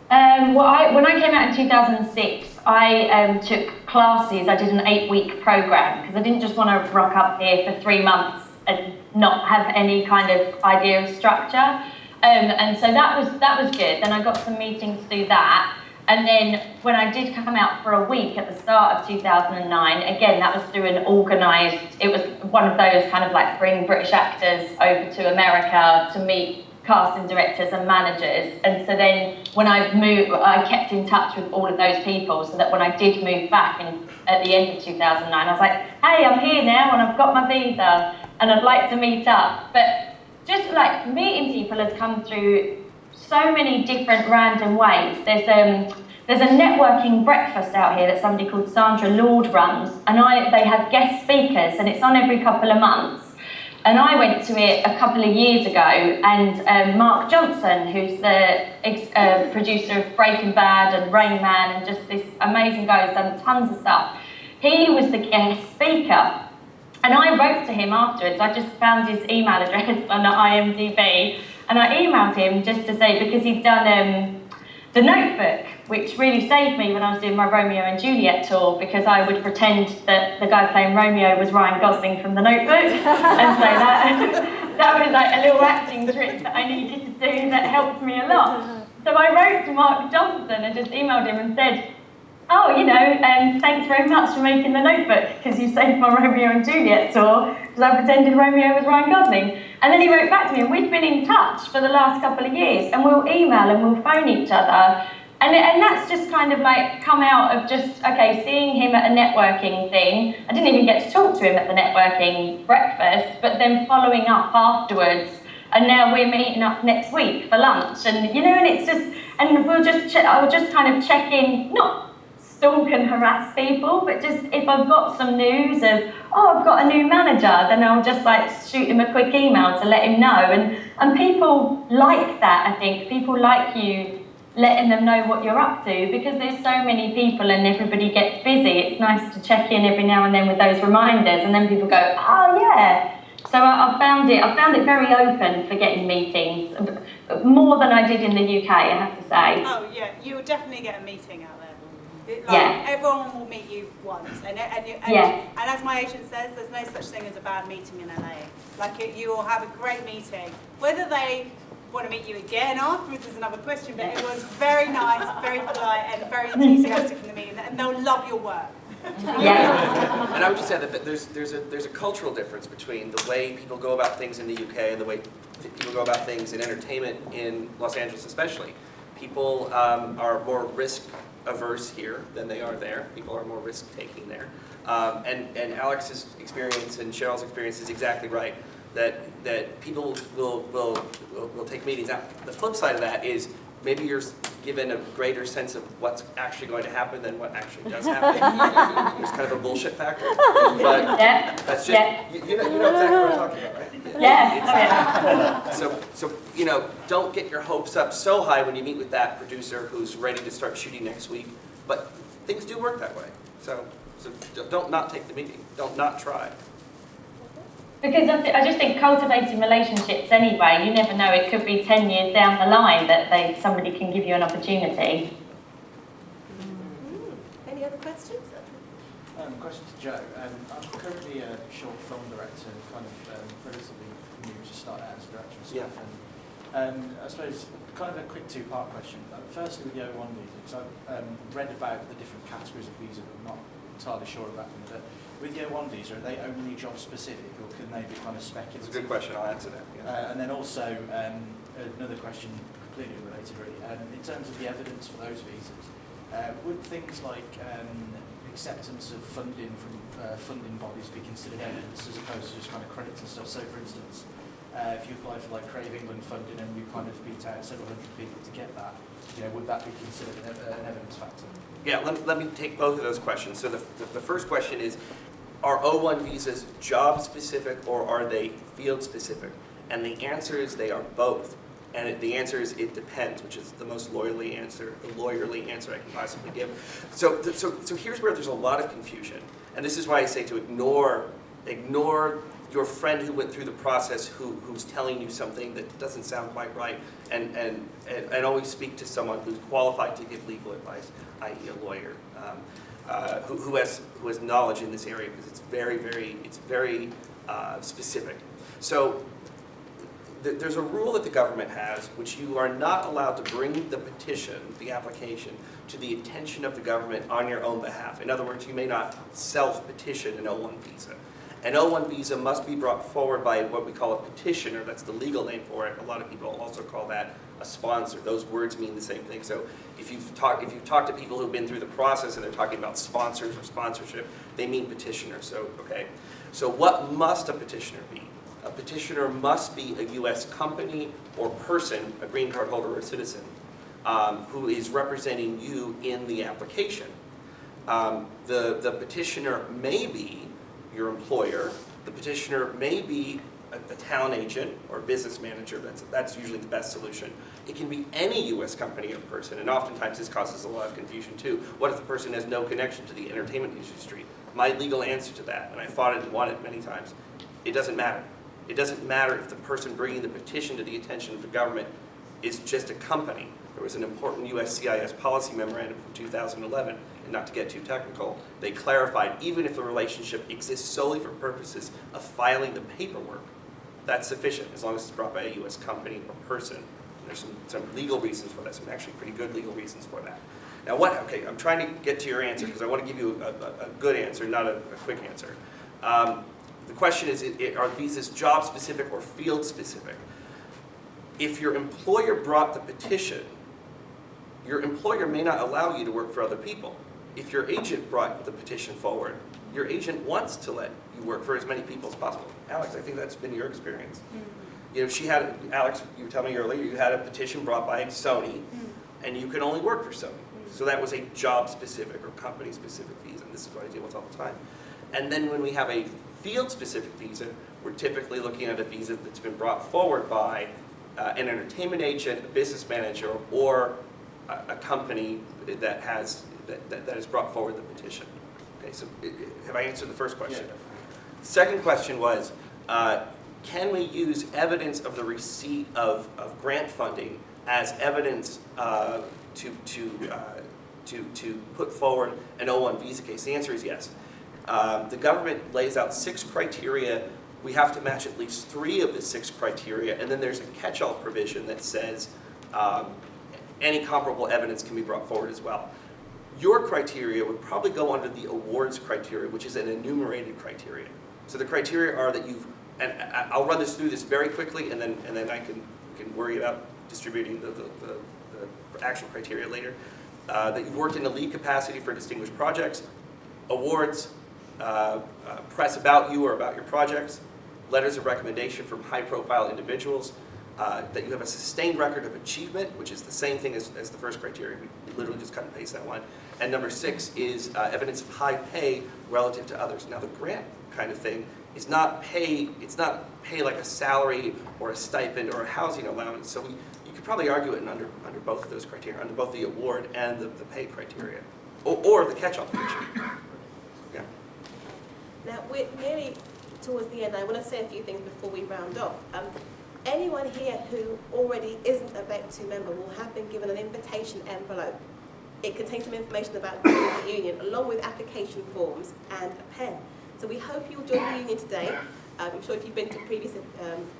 F: When I came out in 2006, I took classes. I did an 8-week program, because I didn't just want to rock up here for 3 months and not have any kind of idea of structure. And so that was good. Then I got some meetings through that. And then when I did come out for a week at the start of 2009, again, that was through an organised, it was one of those kind of like bring British actors over to America to meet casting directors and managers. And so then when I moved, I kept in touch with all of those people so that when I did move back at the end of 2009, I was like, hey, I'm here now and I've got my visa and I'd like to meet up. But just like meeting people has come through so many different random ways. There's a networking breakfast out here that somebody called Sandra Lord runs, and they have guest speakers, and it's on every couple of months. And I went to it a couple of years ago, and Mark Johnson, who's the producer of Breaking Bad and Rain Man, and just this amazing guy who's done tons of stuff, he was the guest speaker. And I wrote to him afterwards. I just found his email address on the IMDb, and I emailed him just to say, because he'd done The Notebook, which really saved me when I was doing my Romeo and Juliet tour, because I would pretend that the guy playing Romeo was Ryan Gosling from The Notebook. And so that was like a little acting trick that I needed to do that helped me a lot. So I wrote to Mark Johnson and just emailed him and said, oh, you know, thanks very much for making The Notebook, because you saved my Romeo and Juliet tour, because I pretended Romeo was Ryan Gosling. And then he wrote back to me, and we've been in touch for the last couple of years, and we'll email and we'll phone each other. And that's just kind of like come out of just, okay, seeing him at a networking thing. I didn't even get to talk to him at the networking breakfast, but then following up afterwards, and now we're meeting up next week for lunch. And, you know, and it's just, and I'll just kind of check in, not stalk and harass people, but just if I've got some news of, oh, I've got a new manager, then I'll just like shoot him a quick email to let him know. And people like that, I think. People like you letting them know what you're up to, because there's so many people and everybody gets busy. It's nice to check in every now and then with those reminders, and then people go, oh yeah. So I found it very open for getting meetings, more than I did in the UK, I have to say.
B: Oh yeah, you will definitely get a meeting out there.
F: Yeah.
B: Everyone will meet you once, and as my agent says, there's no such thing as a bad meeting in LA. Like you will have a great meeting. Whether they want to meet you again afterwards is another question, but it was very nice, very polite, and very enthusiastic in the meeting, and they'll love your work.
G: Yeah. And I would just say that there's a cultural difference between the way people go about things in the UK and the way people go about things in entertainment in Los Angeles especially. People are more risk averse here than they are there. People are more risk taking there. And Alex's experience and Cheryl's experience is exactly right. That people will take meetings. Now, the flip side of that is maybe you're given a greater sense of what's actually going to happen than what actually does happen. There's kind of a bullshit factor. But that's just, you know exactly what I'm talking about, right?
F: Yeah.
G: So you know, don't get your hopes up so high when you meet with that producer who's ready to start shooting next week. But things do work that way. So don't not take the meeting. Don't not try.
F: Because I just think cultivating relationships anyway, you never know, it could be 10 years down the line that somebody can give you an opportunity.
A: Any other questions?
N: Question to Joe. I'm currently a short film director, kind of relatively new to start out as a director and stuff.
G: Yeah.
N: And I suppose kind of a quick two-part question. Firstly, with the O1 visa, because I've read about the different categories of visa, but I'm not entirely sure about them. But with the O1 visa, are they only job specific, or can they be kind of speculative?
G: It's a good question. I'll answer that. Yeah.
N: And then also another question, completely related, really. In terms of the evidence for those visas, would things like acceptance of funding from funding bodies be considered evidence as opposed to just kind of credits and stuff? So, for instance, if you apply for like Crave England funding and you kind of beat out several hundred people to get that, you know, would that be considered an evidence factor?
G: Yeah, let me take both of those questions. So the first question is, are O1 visas job specific or are they field specific? And the answer is they are both. And the answer is it depends, which is the most lawyerly answer I can possibly give. So here's where there's a lot of confusion. And this is why I say to ignore your friend who went through the process who's telling you something that doesn't sound quite right, and always speak to someone who's qualified to give legal advice, i.e. a lawyer, who has knowledge in this area, because it's very specific. So there's a rule that the government has, which you are not allowed to bring the petition, the application, to the attention of the government on your own behalf. In other words, you may not self-petition an O1 visa. An O1 visa must be brought forward by what we call a petitioner. That's the legal name for it. A lot of people also call that a sponsor. Those words mean the same thing. So if you've talked to people who've been through the process and they're talking about sponsors or sponsorship, they mean petitioner. So, okay. So what must a petitioner be? A petitioner must be a U.S. company or person, a green card holder or a citizen, who is representing you in the application. The petitioner may be your employer. The petitioner may be a town agent or business manager. That's usually the best solution. It can be any U.S. company or person, and oftentimes this causes a lot of confusion too. What if the person has no connection to the entertainment industry? My legal answer to that, and I fought it and won it many times, it doesn't matter. It doesn't matter if the person bringing the petition to the attention of the government is just a company. There was an important USCIS policy memorandum from 2011, and not to get too technical, they clarified even if the relationship exists solely for purposes of filing the paperwork, that's sufficient as long as it's brought by a U.S. company or person. And there's some legal reasons for that, some actually pretty good legal reasons for that. Now okay, I'm trying to get to your answer because I want to give you a good answer, not a quick answer. The question is, are visas job specific or field specific? If your employer brought the petition, your employer may not allow you to work for other people. If your agent brought the petition forward, your agent wants to let you work for as many people as possible. Alex, I think that's been your experience. You know, Alex, you were telling me earlier, you had a petition brought by Sony, and you could only work for Sony. So that was a job-specific or company-specific visa, and this is what I deal with all the time. And then when we have a field-specific visa, we're typically looking at a visa that's been brought forward by an entertainment agent, a business manager, or a company that has brought forward the petition. Okay, so have I answered the first question? Yeah. The second question was, can we use evidence of the receipt of grant funding as evidence to put forward an O1 visa case? The answer is yes. The government lays out 6 criteria. We have to match at least 3 of the 6 criteria, and then there's a catch-all provision that says any comparable evidence can be brought forward as well. Your criteria would probably go under the awards criteria, which is an enumerated criteria. So the criteria are that you've, and I'll run through this very quickly, and then I can worry about distributing the actual criteria later. That you've worked in a lead capacity for distinguished projects, awards, press about you or about your projects, letters of recommendation from high-profile individuals, that you have a sustained record of achievement, which is the same thing as the first criteria. We literally just cut and paste that one. And number 6 is evidence of high pay relative to others. Now the grant kind of thing is not pay, it's not pay like a salary or a stipend or a housing allowance. So you could probably argue it under both of those criteria, under both the award and the pay criteria, or the catch-all provision. Yeah.
A: Now we're nearly towards the end. I want to say a few things before we round off. Anyone here who already isn't a Bectu member will have been given an invitation envelope. It contains some information about joining the union, along with application forms and a pen. So we hope you'll join the union today. I'm sure if you've been to previous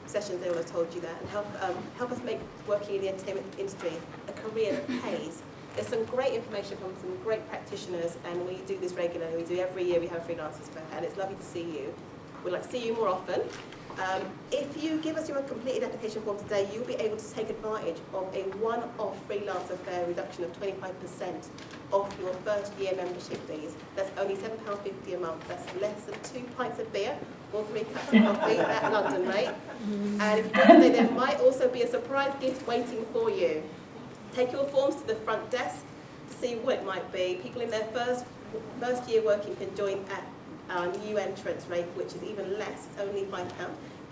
A: sessions, they will have told you that, and help us make working in the entertainment industry a career that pays. There's some great information from some great practitioners, and we do this regularly. We do every year. We have Freelancers fair, and it's lovely to see you. We'd like to see you more often. If you give us your completed application form today, you'll be able to take advantage of a one-off Freelancer fair reduction of 25% off your first year membership fees. That's only £7.50 a month. That's less than 2 pints of beer or 3 cups of coffee at London rate. And if you don't stay, there might also be a surprise gift waiting for you. Take your forms to the front desk to see what it might be. People in their first year working can join at our new entrance rate, which is even less, it's only £5.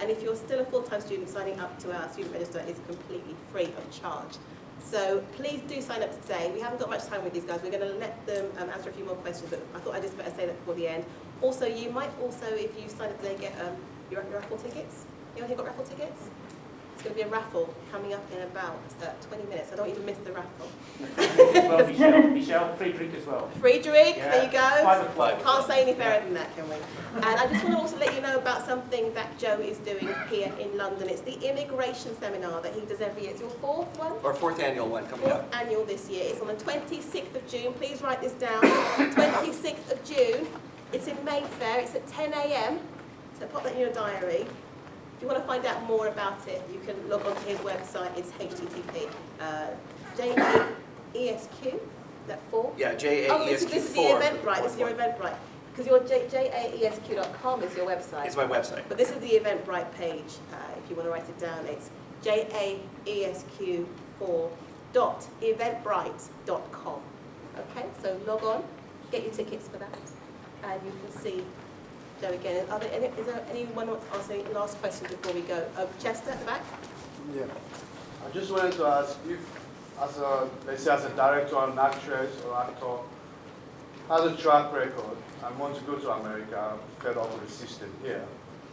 A: And if you're still a full-time student, signing up to our student register is completely free of charge. So please do sign up today. We haven't got much time with these guys. We're going to let them answer a few more questions, but I thought I'd just better say that before the end. Also, you might also, if you sign up today, get your raffle tickets. Anyone here got raffle tickets? It's going to be a raffle coming up in about 20 minutes. I don't even miss the raffle.
N: Well, Michelle, free drink as well.
A: Free drink,
N: yeah.
A: There you go.
N: 5 o'clock.
A: Can't say any fairer than that, can we? And I just want to also let you know about something that Joe is doing here in London. It's the immigration seminar that he does every year. It's your 4th one?
G: Or 4th annual one coming up.
A: 4th annual this year. It's on the 26th of June. Please write this down. 26th of June. It's in Mayfair. It's at 10 a.m. So pop that in your diary. If you want to find out more about it, you can log on to his website. It's http JAESQ, that 4?
G: Yeah, JAESQ4.
A: Oh, this is the Eventbrite. This is your Eventbrite. Because your JAESQ.com is your website.
G: It's my website.
A: But this is the Eventbrite page. If you want to write it down, it's JAESQ4.eventbrite.com. Okay, so log on, get your tickets for that, and you can see Joe again. Is there anyone who wants to ask any last question before we go? Chester at the back.
O: Yeah, I just wanted to ask if, let's say as a director or an actress or actor, has a track record and want to go to America, fed up with the system here,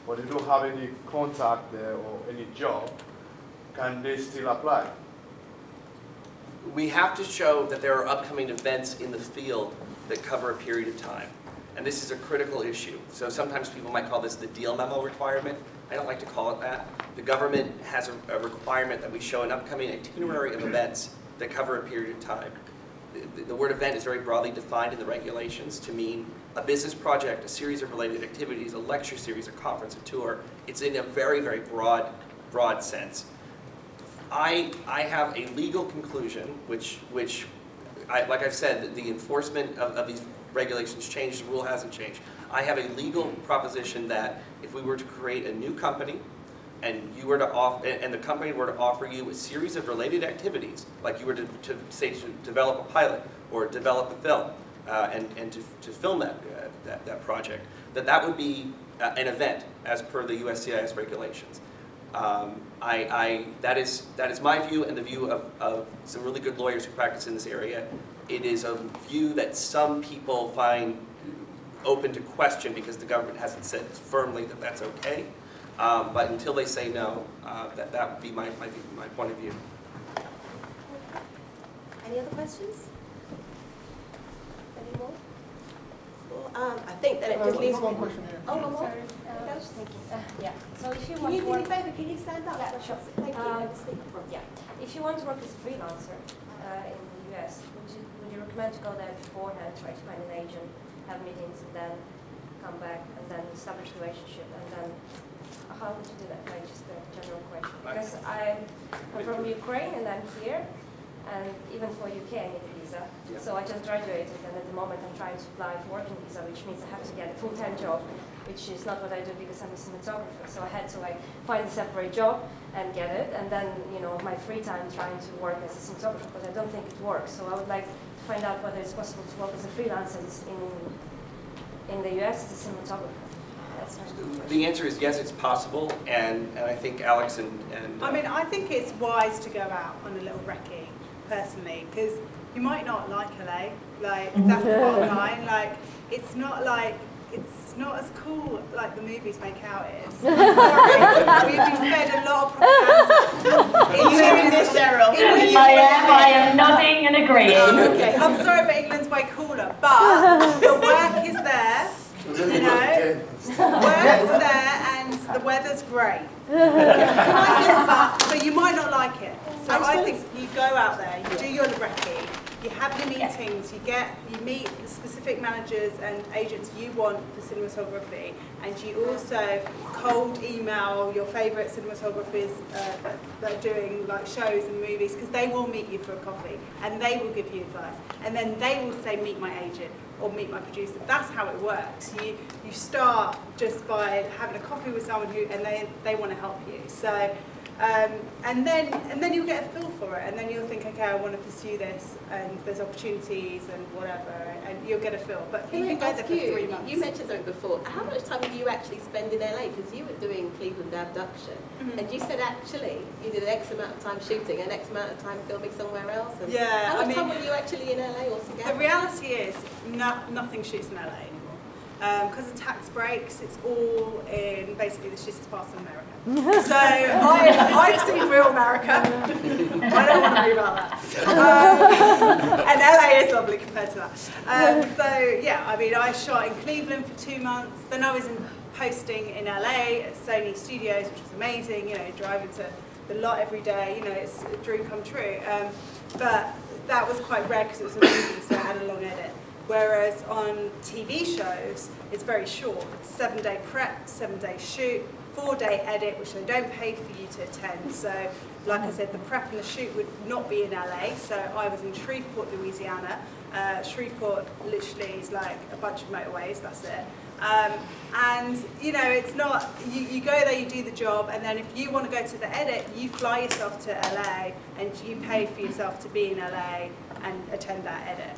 O: but they don't have any contact there or any job, can they still apply?
G: We have to show that there are upcoming events in the field that cover a period of time. And this is a critical issue. So sometimes people might call this the deal memo requirement. I don't like to call it that. The government has a requirement that we show an upcoming itinerary of events that cover a period of time. The word event is very broadly defined in the regulations to mean a business project, a series of related activities, a lecture series, a conference, a tour. It's in a very, very broad sense. I have a legal conclusion, which like I've said, the enforcement of these regulations changed, the rule hasn't changed. I have a legal proposition that if we were to create a new company and you were to and the company were to offer you a series of related activities, like you were to say to develop a pilot or develop a film and to film that project, that would be an event as per the USCIS regulations. That is my view and the view of some really good lawyers who practice in this area. It is a view that some people find open to question because the government hasn't said firmly that that's okay. But until they say no, that would be my point of view.
A: Any other questions? Any more? Well, I think that it just leaves
P: one question here.
A: Oh, one more?
Q: Yeah. So if you
A: Can
Q: want
A: you
Q: to
A: do me
Q: work,
A: a favor? Can you stand up?
Q: Yeah, sure.
A: Thank you.
Q: Yeah. If you want to work as a freelancer in the US, would you recommend to go there beforehand, try to find an agent, have meetings, and then come back and then establish a relationship, and then how would you do that? Like just a general question. Because I'm from Ukraine and I'm here, and even for UK I need a visa.
G: Yeah.
Q: So I just graduated, and at the moment I'm trying to apply for working visa, which means I have to get a full-time job, which is not what I do because I'm a cinematographer. So I had to find a separate job and get it, and then my free time trying to work as a cinematographer, but I don't think it works. So I would like to find out whether it's possible to work as a freelancer in the US as a cinematographer. That's my question.
G: The answer is yes, it's possible, and I think Alex and
B: I mean, I think it's wise to go out on a little recce, personally, because you might not like LA. Like, that's the bottom line. Like, it's not as cool like the movies make out it is. Sorry, we've been fed a lot of propaganda.
A: Are you hearing this, Cheryl?
F: I am nodding and agreeing.
B: Okay, I'm sorry, but England's way cooler. But the work is there, work is there, and the weather's great. But you might not like it. So I think you go out there, you do your recce, you have your meetings, you meet the specific managers and agents you want for cinematography, and you also cold email your favourite cinematographers that are doing like shows and movies, because they will meet you for a coffee and they will give you advice, and then they will say meet my agent or meet my producer. That's how it works. You start just by having a coffee with someone and they want to help you. So. And then you'll get a feel for it, and then you'll think, okay, I want to pursue this, and there's opportunities and whatever, and you'll get a feel. But you can go there for 3 months.
A: You mentioned something before. How much time do you actually spend in LA? Because you were doing Cleveland Abduction, and you said actually you did X amount of time shooting and X amount of time filming somewhere else. And
B: yeah,
A: how much time were you actually in LA altogether?
B: The reality is nothing shoots in LA anymore. Because of tax breaks, it's all in basically the shittest parts of America. So I've seen real America. I don't want to move out that. And LA is lovely compared to that. So yeah, I mean, I shot in Cleveland for 2 months. Then I was posting in LA at Sony Studios, which was amazing. Driving to the lot every day. It's a dream come true. But that was quite rare because it was a movie, so I had a long edit. Whereas on TV shows, it's very short. It's 7-day prep, 7-day shoot, 4-day edit, which they don't pay for you to attend. So, like I said, the prep and the shoot would not be in LA. So I was in Shreveport, Louisiana. Shreveport literally is like a bunch of motorways, that's it. And you know, it's not, you go there, you do the job, and then if you want to go to the edit, you fly yourself to LA and you pay for yourself to be in LA and attend that edit.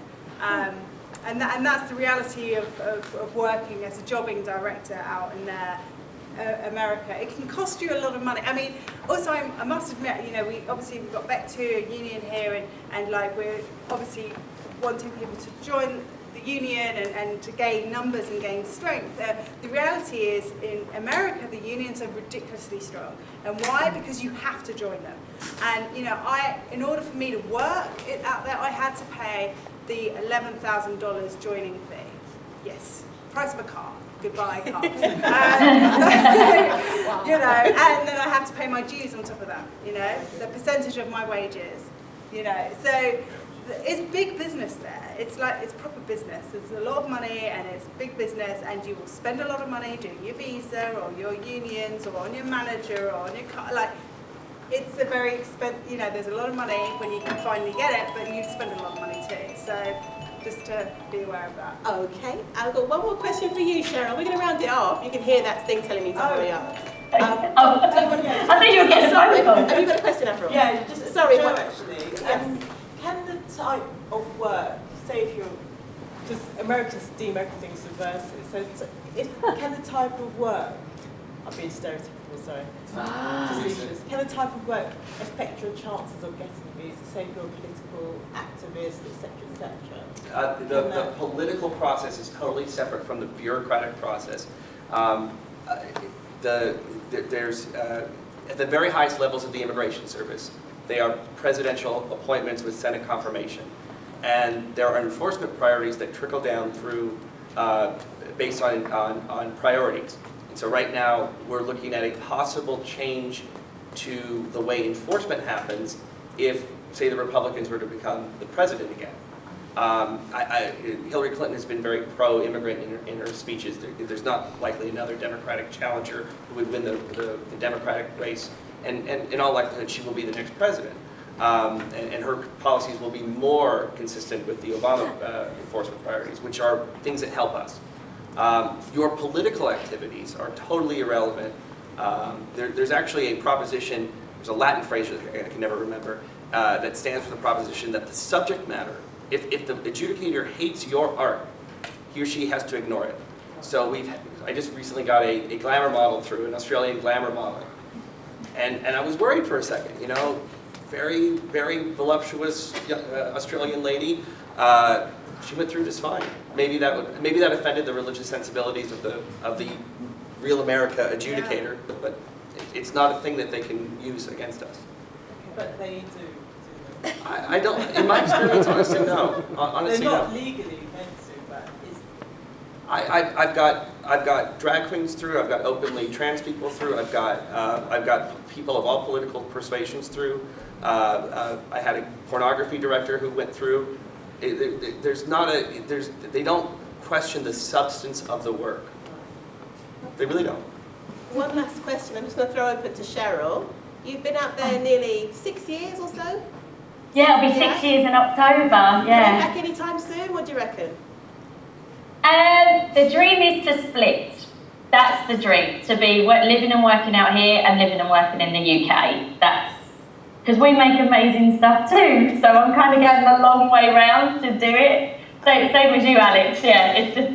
B: And that's the reality of working as a jobbing director out in America. It can cost you a lot of money. I mean, also I must admit, you know, we've got Bectu, a union here, and like we're obviously wanting people to join the union and to gain numbers and gain strength. The reality is, in America, the unions are ridiculously strong. And why? Because you have to join them. And you know, in order for me to work out there, I had to pay the $11,000 joining fee. Yes, price of a car. Goodbye, car. You know, and then I have to pay my dues on top of that. You know, the percentage of my wages. You know, so it's big business there. It's proper business. There's a lot of money and it's big business, and you will spend a lot of money doing your visa or your unions or on your manager or on your car. Like, it's a very expensive, you know, there's a lot of money when you can finally get it, but you spend a lot of money too. So just to be aware of that.
A: Okay, I've got one more question for you, Cheryl. We're going to round it off. You can hear that thing telling me to hurry up.
F: I thought you were getting a phone call.
A: Have you got a question, Avril?
P: Yeah, just
A: sorry.
P: Joe, actually.
A: Yes.
P: Can the type of work, say if you're, because Americans deem everything subversive, so can the type of work, I'm being stereotypical, sorry, can the type of work affect your chances of getting visas, say if you're a political activist, etc., etc.?
G: The political process is totally separate from the bureaucratic process. There's at the very highest levels of the immigration service, they are presidential appointments with Senate confirmation. And there are enforcement priorities that trickle down through based on priorities. And so right now, we're looking at a possible change to the way enforcement happens if, say, the Republicans were to become the president again. Hillary Clinton has been very pro-immigrant in her speeches. There's not likely another Democratic challenger who would win the Democratic race. And in all likelihood, she will be the next president. And her policies will be more consistent with the Obama enforcement priorities, which are things that help us. Your political activities are totally irrelevant. There's actually a proposition, there's a Latin phrase I can never remember, that stands for the proposition that the subject matter, if the adjudicator hates your art, he or she has to ignore it. So I just recently got a glamour model through, an Australian glamour model. And I was worried for a second, you know, very, very voluptuous Australian lady. She went through just fine. Maybe that offended the religious sensibilities of the real America adjudicator, but it's not a thing that they can use against us.
P: But they do.
G: I don't, in my experience, honestly, no. Honestly,
P: they're not
G: no.
P: legally meant to, but it's...
G: I've got drag queens through. I've got openly trans people through. I've got people of all political persuasions through. I had a pornography director who went through. They don't question the substance of the work. They really don't.
A: One last question. I'm just going to throw open to Cheryl. You've been out there nearly 6 years or so?
F: Yeah, it'll be 6 years in October, yeah.
A: Coming back anytime soon? What do you reckon?
F: The dream is to split. That's the dream, to be living and working out here and living and working in the UK. That's because we make amazing stuff too, so I'm kind of going a long way round to do it. So same as you, Alex. Yeah, it's just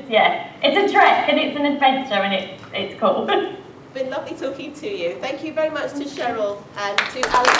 F: it's a trek and it's an adventure and it's cool.
A: It's been lovely talking to you. Thank you very much to Cheryl and to Alex.